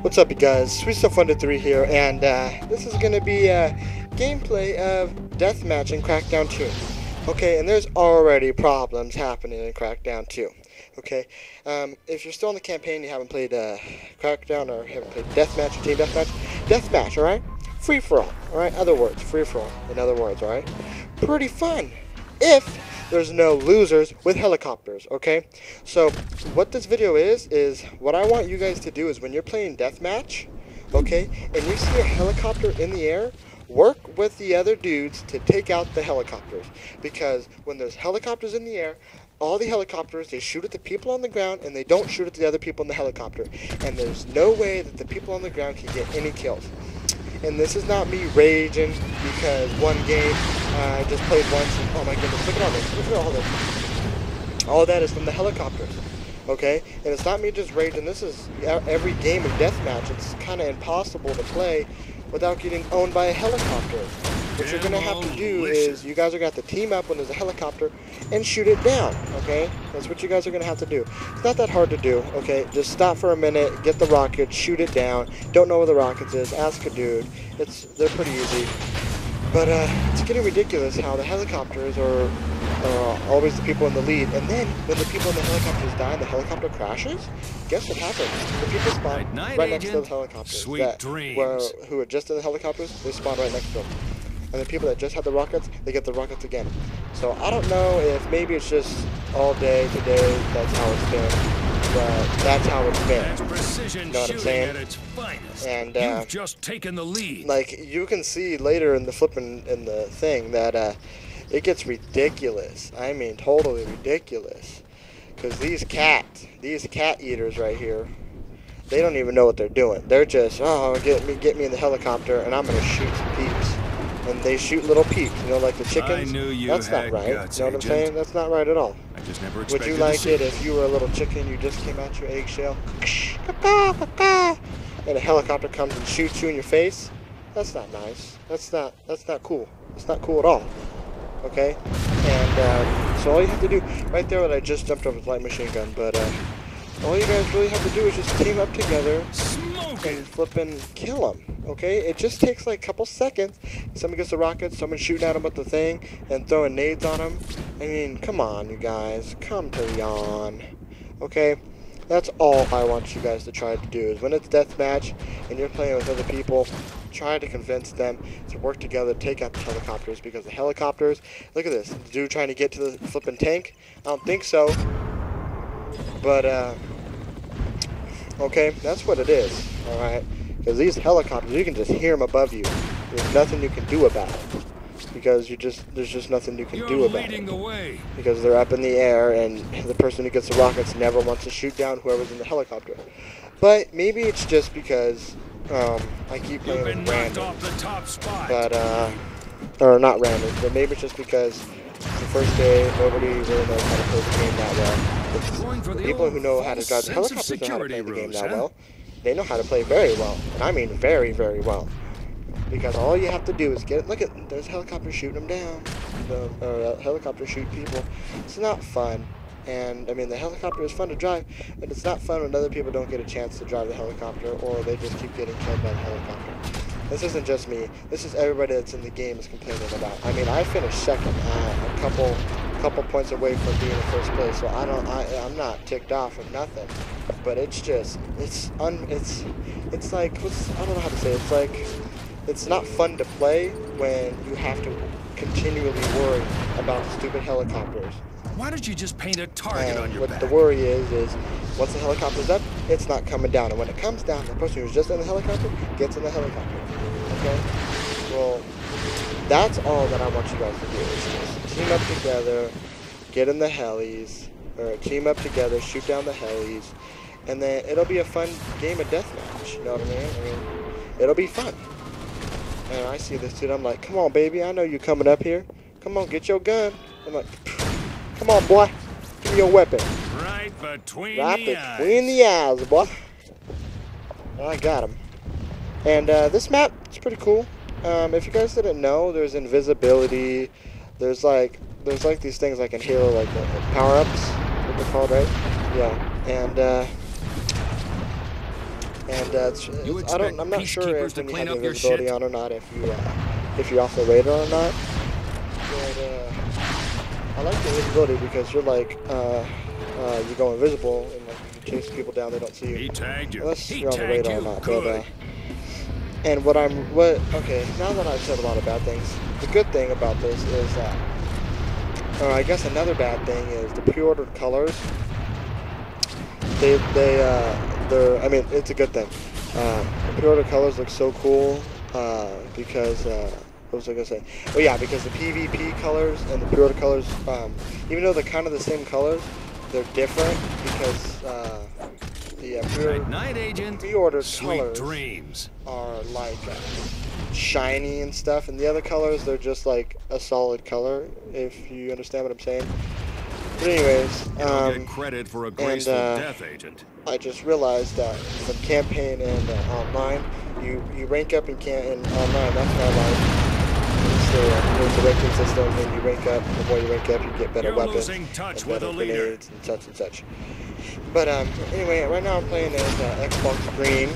What's up, you guys? Sweet Stuff 1-3 here, and this is gonna be gameplay of Deathmatch in Crackdown 2. Okay, and there's already problems happening in Crackdown 2. Okay, if you're still in the campaign, you haven't played Crackdown or haven't played Deathmatch or Team Deathmatch, all right? Free for all, all right? Other words, free for all. In other words, all right? Pretty fun if there's no losers with helicopters, okay? So what this video is what I want you guys to do is when you're playing Deathmatch, okay, and you see a helicopter in the air, work with the other dudes to take out the helicopters. Because when there's helicopters in the air, all the helicopters, they shoot at the people on the ground and they don't shoot at the other people in the helicopter. And there's no way that the people on the ground can get any kills. And this is not me raging because one game I just played once and oh my goodness, look at all this, look at all this. All that is from the helicopters, okay? And it's not me just raging, this is every game of Deathmatch. It's kind of impossible to play without getting owned by a helicopter. What you're going to have to do is you guys are going to have to team up when there's a helicopter and shoot it down, okay? That's what you guys are going to have to do. It's not that hard to do, okay? Just stop for a minute, get the rockets, shoot it down. Don't know where the rockets is, ask a dude. They're pretty easy. But it's getting ridiculous how the helicopters are always the people in the lead. And then when the people in the helicopters die and the helicopter crashes, guess what happens? The people spawn right next to the helicopters. Who are just in the helicopters, they spawn right next to them. And the people that just had the rockets, they get the rockets again. So I don't know if maybe it's just all day today, that's how it's been. But that's how it's been. You know what I'm saying? And you've just taken the lead. Like you can see later in the thing that it gets ridiculous. I mean, totally ridiculous. Because these cat eaters right here, they don't even know what they're doing. They're just, oh, get me in the helicopter, and I'm gonna shoot some peeps. And they shoot little peeps, you know, like the chickens. I knew you That's had not right. guts, you know what I'm Agent. saying? That's not right at all. I just never Would you like it if you were a little chicken, you just came out your eggshell, and a helicopter comes and shoots you in your face? That's not nice. That's not cool. It's not cool at all. Okay? And so all you have to do, right there, what I just jumped over with light machine gun, but all you guys really have to do is just team up together and flippin' kill them. Okay, it just takes like a couple seconds. Someone gets the rockets, someone shooting at them with the thing, and throwing nades on them. I mean, come on, you guys, come to yawn. Okay, that's all I want you guys to try to do is when it's deathmatch and you're playing with other people, try to convince them to work together to take out the helicopters, because the helicopters, look at this, the dude trying to get to the flipping tank. I don't think so, but okay, that's what it is. All right. Because these helicopters, you can just hear them above you. There's nothing you can do about it. Because there's just nothing you can do about it. Because they're up in the air, and the person who gets the rockets never wants to shoot down whoever's in the helicopter. But maybe it's just because I keep playing with random. But or not random, but maybe it's just because it's the first day, nobody really knows how to play the game that well. The people who know how to drive the helicopters know how to play the game that well. They know how to play very well, and I mean very, very well. Because all you have to do is look at, there's helicopters shooting them down. Helicopters shoot people. It's not fun. And, I mean, the helicopter is fun to drive, but it's not fun when other people don't get a chance to drive the helicopter, or they just keep getting killed by the helicopter. This isn't just me. This is everybody that's in the game is complaining about. I mean, I finished second, a couple points away from being in first place, so I'm not ticked off or nothing. But it's just, it's like, I don't know how to say it. It's like, it's not fun to play when you have to continually worry about stupid helicopters. Why don't you just paint a target on your back? What the worry is once the helicopter's up, it's not coming down. And when it comes down, the person who's just in the helicopter gets in the helicopter. Okay? Well, that's all that I want you guys to do is just team up together, get in the helis, or team up together, shoot down the helis, and then it'll be a fun game of deathmatch. You know what I mean? I mean, it'll be fun. And I see this dude, I'm like, come on, baby, I know you coming up here. Come on, get your gun. I'm like, come on, boy, give me your weapon. Right between the eyes, boy. I got him. And this map is pretty cool. If you guys didn't know, there's invisibility. There's like these things like in Halo, like power-ups, what they're called, right? Yeah. And I'm not sure peacekeepers if when to you clean have up the your invisibility shit? on or not, if you're off the radar or not. But I like the invisibility because you're like you go invisible and like you can chase people down, they don't see you He tagged you. unless He you're on the tagged radar or you. not. Good. And okay, now that I've said a lot of bad things, the good thing about this is that, or I guess another bad thing is the pre-ordered colors. I mean, it's a good thing. The pre-ordered colors look so cool because what was I gonna say? Oh yeah, because the PvP colors and the pre-order colors, even though they're kind of the same colors, they're different because the Night, night, agent. pre-ordered Sweet colors dreams. are like shiny and stuff, and the other colors they're just like a solid color. If you understand what I'm saying. But anyways, You don't get credit for a graceful death, agent. I just realized that from campaign and online, you rank up in online. That's why I like there's the ranking system. When you rank up, the more you rank up, you get better You're weapons losing touch and with better the leader. grenades and such and such. But anyway, right now I'm playing as Xbox Green.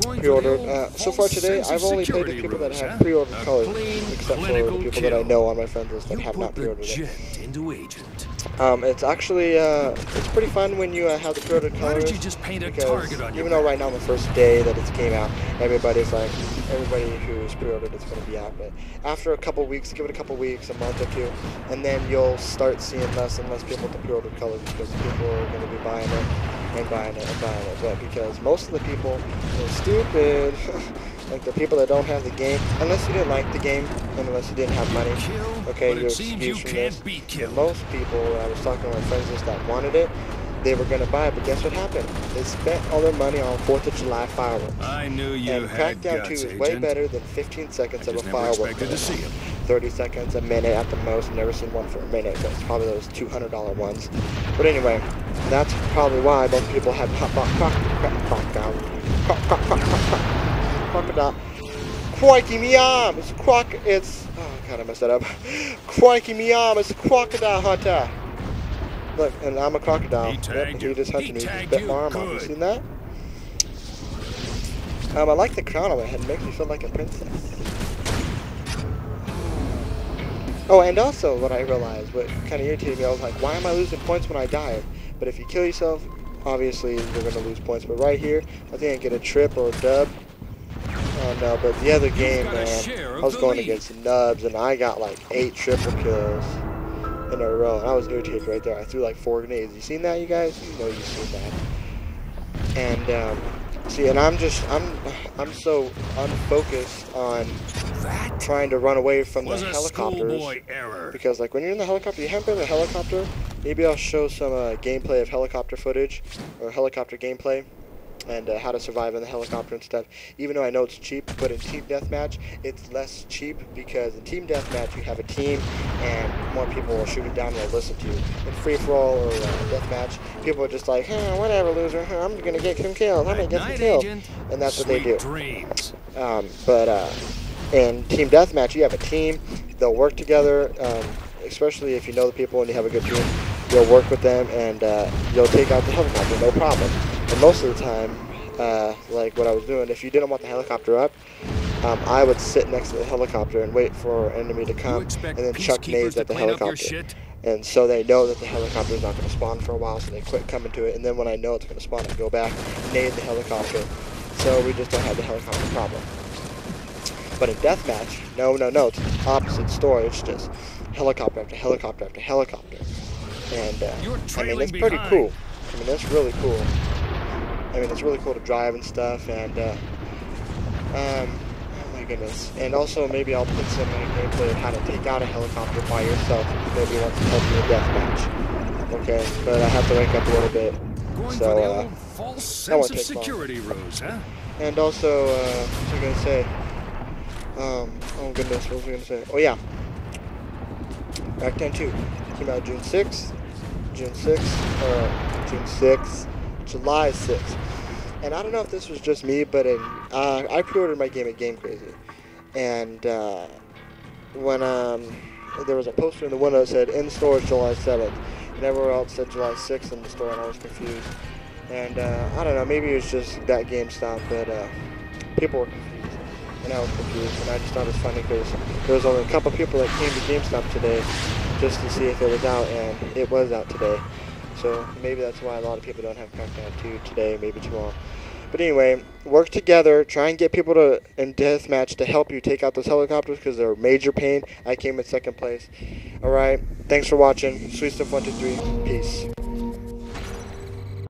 Going for the Pre-ordered. old So false far today, sense of I've only played the security people that ruse, have huh? pre-ordered A colors, clean, except for the clinical people kill. that I know on my friends list that You have put not the pre-ordered it. gent into agent. It's actually it's pretty fun when you have the pre-ordered Why don't colors, you just paint a because target on your even though back? right now on the first day that it's came out, everybody who's pre-ordered it's going to be out. But after a couple weeks, give it a couple weeks, a month or two, and then you'll start seeing less and less people with the pre-ordered colors because people are going to be buying it and buying it and buying it. But because most of the people are stupid. Like the people that don't have the game, unless you didn't like the game, and unless you didn't have money, okay, you're excused from this. But most people, I was talking to my friends just that wanted it, they were gonna buy it, but guess what happened? They spent all their money on 4th of July fireworks. I knew you and had Crackdown guts, 2 is way agent. better than 15 seconds of a Never firework. expected to see him. 30 seconds, a minute at the most. Never seen one for a minute, but it's probably those $200 ones. But anyway, that's probably why most people have Crackdown. Crocodile. Crikey me arm! Oh god, I messed that up. Crikey me arm! It's a crocodile hunter! Look, and I'm a crocodile. Yep, he just hunted me. He just bit my arm off. You seen that? I like the crown on my head. It makes me feel like a princess. Oh, and also what I realized, what kind of irritated me, I was like, why am I losing points when I die? But if you kill yourself, obviously you're going to lose points. But right here, I think I get a trip or a dub. Oh no, but the other game, man, I was going against nubs, and I got like 8 triple kills in a row, and I was irritated right there. I threw like 4 grenades. You seen that, you guys? You know you've seen that. And see, and I'm so unfocused on trying to run away from the helicopters, because like when you're in the helicopter, you haven't been in the helicopter. Maybe I'll show some gameplay of helicopter footage or helicopter gameplay. And how to survive in the helicopter and stuff. Even though I know it's cheap, but in Team Deathmatch, it's less cheap because in Team Deathmatch, you have a team and more people will shoot it down and they'll listen to you. In free-for-all or Deathmatch, people are just like, whatever, loser, I'm gonna get some kills, I'm gonna get some kills. And that's what they do. In Team Deathmatch, you have a team, they'll work together, especially if you know the people and you have a good team. You'll work with them and you'll take out the helicopter, no problem. And most of the time, like what I was doing, if you didn't want the helicopter up, I would sit next to the helicopter and wait for an enemy to come and then chuck nades at the helicopter. And so they know that the helicopter is not going to spawn for a while, so they quit coming to it. And then when I know it's going to spawn, I go back, nade the helicopter. So we just don't have the helicopter problem. But in Deathmatch, no, it's the opposite story. It's just helicopter after helicopter after helicopter. And I mean, it's pretty cool. I mean, that's really cool. I mean, it's really cool to drive and stuff, and oh my goodness. And also, maybe I'll put some gameplay of how to take out a helicopter by yourself if you maybe want to help you in Deathmatch. Okay, but I have to rank up a little bit. So, false sense of security ruse, huh? And also, what was I gonna say? Oh goodness, what was I gonna say? Oh yeah, Crackdown 2 came out June 6th, July 6th. And I don't know if this was just me, but I pre-ordered my game at Game Crazy, and when there was a poster in the window that said in stores July 7th, and everywhere else said July 6th in the store, and I was confused. And I don't know, maybe it was just that GameStop, but people were confused, and I was confused, and I just thought it was funny because there was only a couple people that came to GameStop today just to see if it was out, and it was out today. So maybe that's why a lot of people don't have Crackdown 2 today, maybe tomorrow. But anyway, work together, try and get people to in Deathmatch to help you take out those helicopters because they're a major pain. I came in second place. Alright, thanks for watching. Sweet Stuff 123, peace.